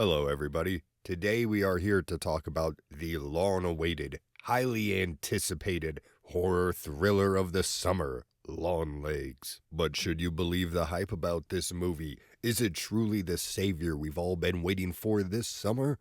Hello, everybody. Today we are here to talk about the long-awaited, highly anticipated horror thriller of the summer, Longlegs. But should you believe the hype about this movie? Is it truly the savior we've all been waiting for this summer?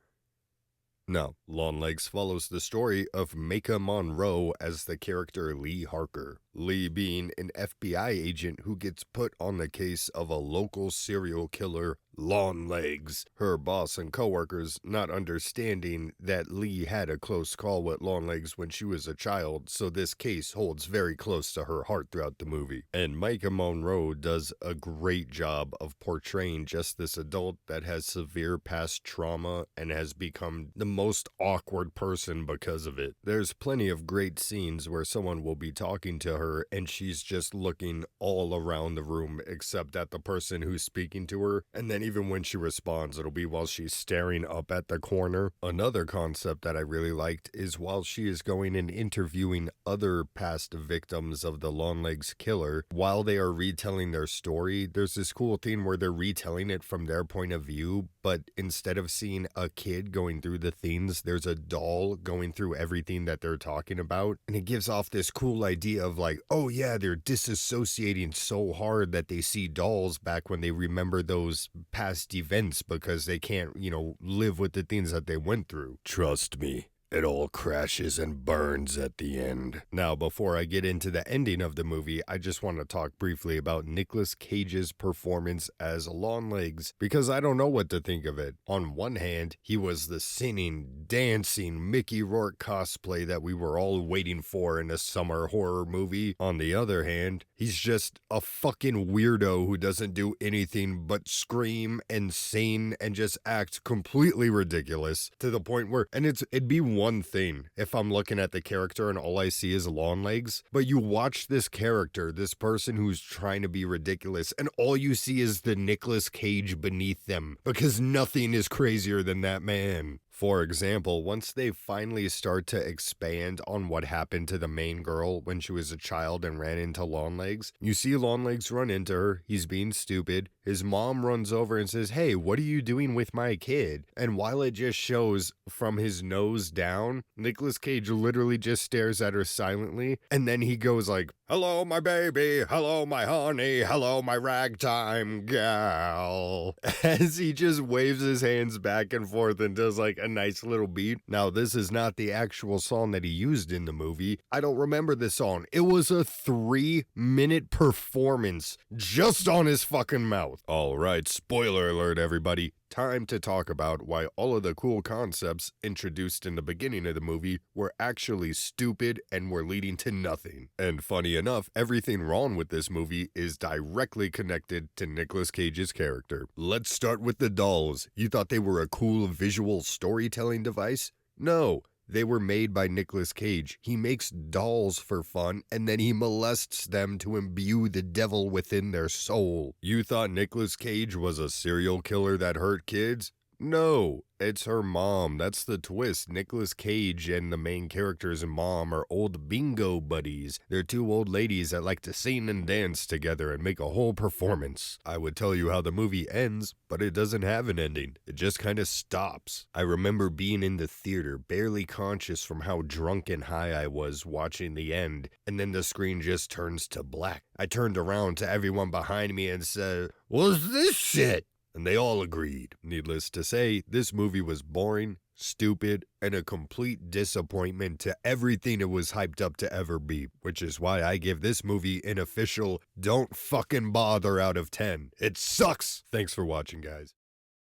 No, Longlegs follows the story of Micah Monroe as the character Lee Harker. Lee being an FBI agent who gets put on the case of a local serial killer, Longlegs. Her boss and coworkers not understanding that Lee had a close call with Longlegs when she was a child, so this case holds very close to her heart throughout the movie. And Micah Monroe does a great job of portraying just this adult that has severe past trauma and has become the most awkward person because of it. There's plenty of great scenes where someone will be talking to her and she's just looking all around the room except at the person who's speaking to her, and then even when she responds, it'll be while she's staring up at the corner. Another concept that I really liked is while she is going and interviewing other past victims of the Longlegs killer, while they are retelling their story, there's this cool thing where they're retelling it from their point of view, but instead of seeing a kid going through the things, there's a doll going through everything that they're talking about, and it gives off this cool idea of like, oh yeah, they're disassociating so hard that they see dolls back when they remember those past events because they can't, live with the things that they went through. Trust me. It all crashes and burns at the end. Now, before I get into the ending of the movie, I just want to talk briefly about Nicolas Cage's performance as Longlegs, because I don't know what to think of it. On one hand, he was the singing, dancing Mickey Rourke cosplay that we were all waiting for in a summer horror movie. On the other hand, he's just a fucking weirdo who doesn't do anything but scream and sing and just act completely ridiculous to the point where, and it'd be one thing if I'm looking at the character and all I see is Longlegs, but you watch this character, this person who's trying to be ridiculous, and all you see is the Nicolas Cage beneath them, because nothing is crazier than that man. For example, once they finally start to expand on what happened to the main girl when she was a child and ran into Longlegs, you see Longlegs run into her, he's being stupid, his mom runs over and says, "Hey, what are you doing with my kid?" And while it just shows from his nose down, Nicolas Cage literally just stares at her silently, and then he goes like, "Hello, my baby, hello, my honey, hello, my ragtime gal," as he just waves his hands back and forth and does like a nice little beat. Now, this is not the actual song that he used in the movie. I don't remember the song. It was a 3-minute performance just on his fucking mouth. All right, spoiler alert, everybody. Time to talk about why all of the cool concepts introduced in the beginning of the movie were actually stupid and were leading to nothing. And funny enough, everything wrong with this movie is directly connected to Nicolas Cage's character. Let's start with the dolls. You thought they were a cool visual storytelling device? No. They were made by Nicolas Cage. He makes dolls for fun, and then he molests them to imbue the devil within their soul. You thought Nicolas Cage was a serial killer that hurt kids? No, it's her mom. That's the twist. Nicolas Cage and the main character's mom are old bingo buddies. They're two old ladies that like to sing and dance together and make a whole performance. I would tell you how the movie ends, but it doesn't have an ending. It just kind of stops. I remember being in the theater, barely conscious from how drunk and high I was watching the end, and then the screen just turns to black. I turned around to everyone behind me and said, "What's this shit?" And they all agreed. Needless to say, this movie was boring, stupid, and a complete disappointment to everything it was hyped up to ever be, which is why I give this movie an official don't fucking bother out of 10. It sucks! Thanks for watching, guys.